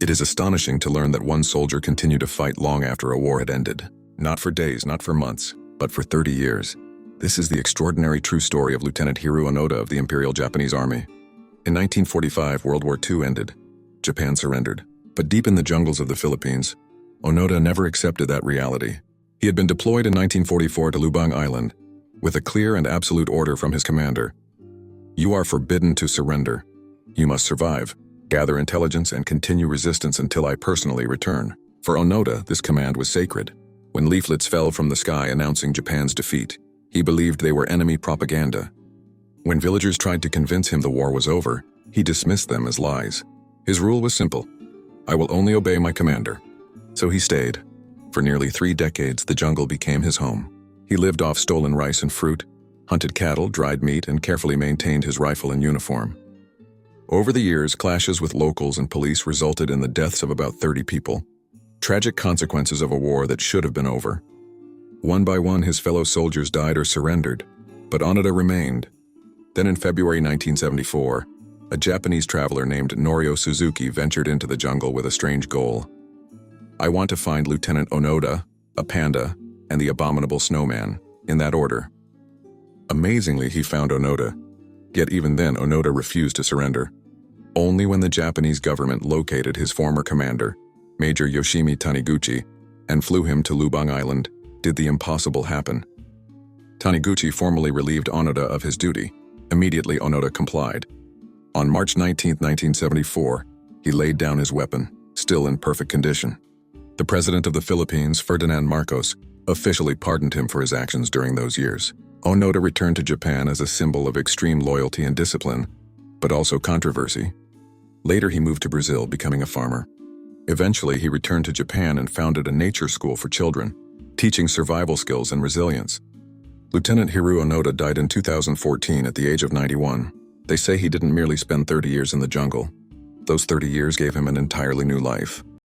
It is astonishing to learn that one soldier continued to fight long after a war had ended. Not for days, not for months, but for 30 years. This is the extraordinary true story of Lieutenant Hiroo Onoda of the Imperial Japanese Army. In 1945, World War II ended. Japan surrendered. But deep in the jungles of the Philippines, Onoda never accepted that reality. He had been deployed in 1944 to Lubang Island, with a clear and absolute order from his commander. You are forbidden to surrender. You must survive, gather intelligence, and continue resistance until I personally return. For Onoda, this command was sacred. When leaflets fell from the sky announcing Japan's defeat, he believed they were enemy propaganda. When villagers tried to convince him the war was over, he dismissed them as lies. His rule was simple: I will only obey my commander. So he stayed. For nearly 3 decades, the jungle became his home. He lived off stolen rice and fruit, hunted cattle, dried meat, and carefully maintained his rifle and uniform. Over the years, clashes with locals and police resulted in the deaths of about 30 people. Tragic consequences of a war that should have been over. One by one, his fellow soldiers died or surrendered, but Onoda remained. Then in February 1974, a Japanese traveler named Norio Suzuki ventured into the jungle with a strange goal. I want to find Lieutenant Onoda, a panda, and the abominable snowman, in that order. Amazingly, he found Onoda. Yet even then, Onoda refused to surrender. Only when the Japanese government located his former commander, Major Yoshimi Taniguchi, and flew him to Lubang Island, did the impossible happen. Taniguchi formally relieved Onoda of his duty. Immediately, Onoda complied. On March 19, 1974, he laid down his weapon, still in perfect condition. The President of the Philippines, Ferdinand Marcos, officially pardoned him for his actions during those years. Onoda returned to Japan as a symbol of extreme loyalty and discipline, but also controversy. Later, he moved to Brazil, becoming a farmer. Eventually, he returned to Japan and founded a nature school for children, teaching survival skills and resilience. Lieutenant Hiroo Onoda died in 2014 at the age of 91. They say he didn't merely spend 30 years in the jungle. Those 30 years gave him an entirely new life.